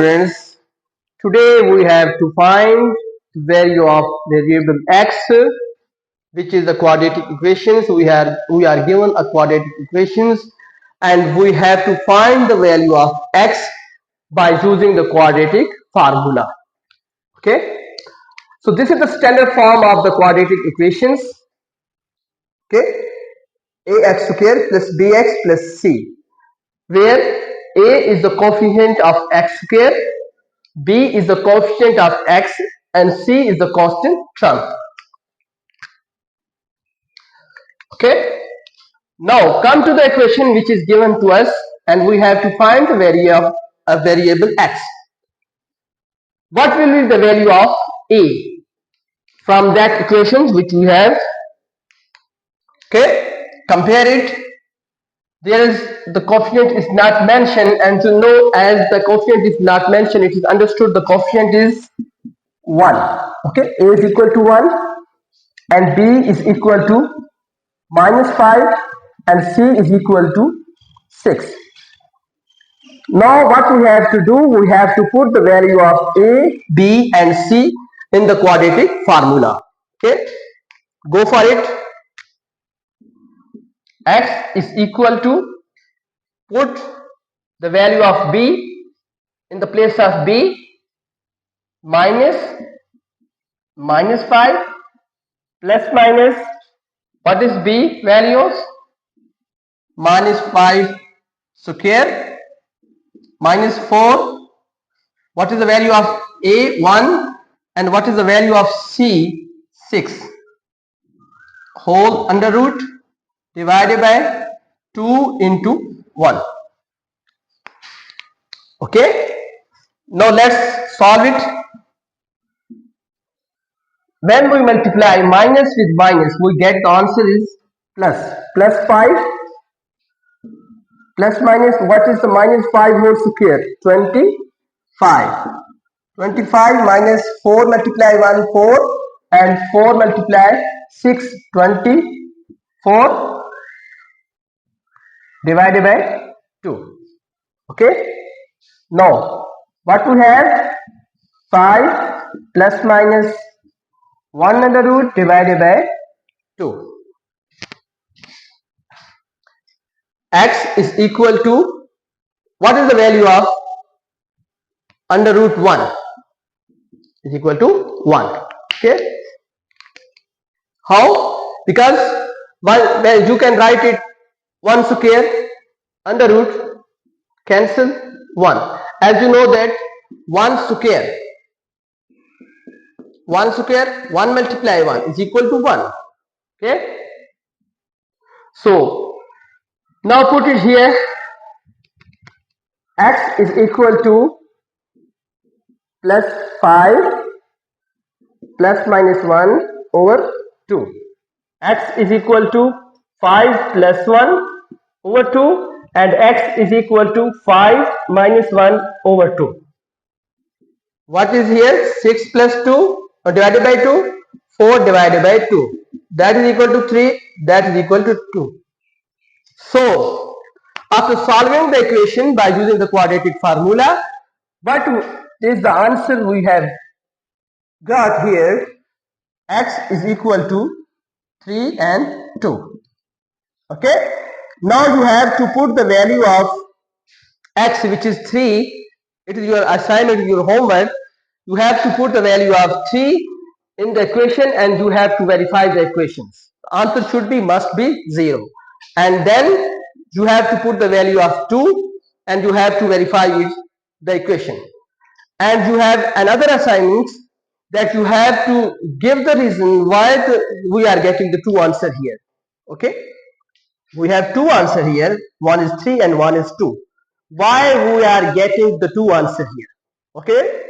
Friends, today we have to find the value of variable x, which is a quadratic equation. So we are given a quadratic equations, and we have to find the value of x by using the quadratic formula. Okay, so this is the standard form of the quadratic equations. Okay, ax square plus bx plus c, where a is the coefficient of x square, b is the coefficient of x, and c is the constant term. Okay, now come to the equation which is given to us, and we have to find the value of a variable x. What will be the value of a from that equation which we have? Okay, compare it. There is the coefficient is not mentioned, and to know as the coefficient is not mentioned, it is understood the coefficient is 1. Okay, a is equal to 1 and b is equal to -5 and c is equal to 6. Now what we have to do, we have to put the value of a, b and c in the quadratic formula. Okay, go for it. X is equal to, put the value of b in the place of b, -5 plus minus, what is b values? -5 square -4. What is the value of a? 1. And what is the value of c? 6. Whole under root divided by 2 into 1. Okay, now let's solve it. When we multiply minus with minus, we get the answer is plus 5 plus minus, what is the -5 whole square? 25. 25 minus 4 multiply 1, 4, and 4 multiply 6, 24 divided by 2. Okay, now what we have? 5 plus minus 1 under root divided by 2. X is equal to, what is the value of under root 1? Is equal to 1. Okay, how? Because well, you can write it 1 square under root cancel 1. As you know that 1 square 1 multiply 1 is equal to 1. Okay, so now put it here. X is equal to plus 5 plus minus 1 over 2. X is equal to 5 plus 1 over 2, and x is equal to 5 minus 1 over 2. What is here? 6 plus 2 divided by 2, 4 divided by 2. That is equal to 3, that is equal to 2. So, after solving the equation by using the quadratic formula, what is the answer we have got here? X is equal to 3 and 2. Okay, now you have to put the value of x, which is 3. It is your assignment, your homework. You have to put the value of 3 in the equation, and you have to verify the equations. The answer should be, must be 0. And then you have to put the value of 2, and you have to verify it, the equation. And you have another assignment, that you have to give the reason why we are getting the 2 answer here. Okay, we have 2 answer here, one is 3 and one is 2. Why we are getting the 2 answer here? Okay,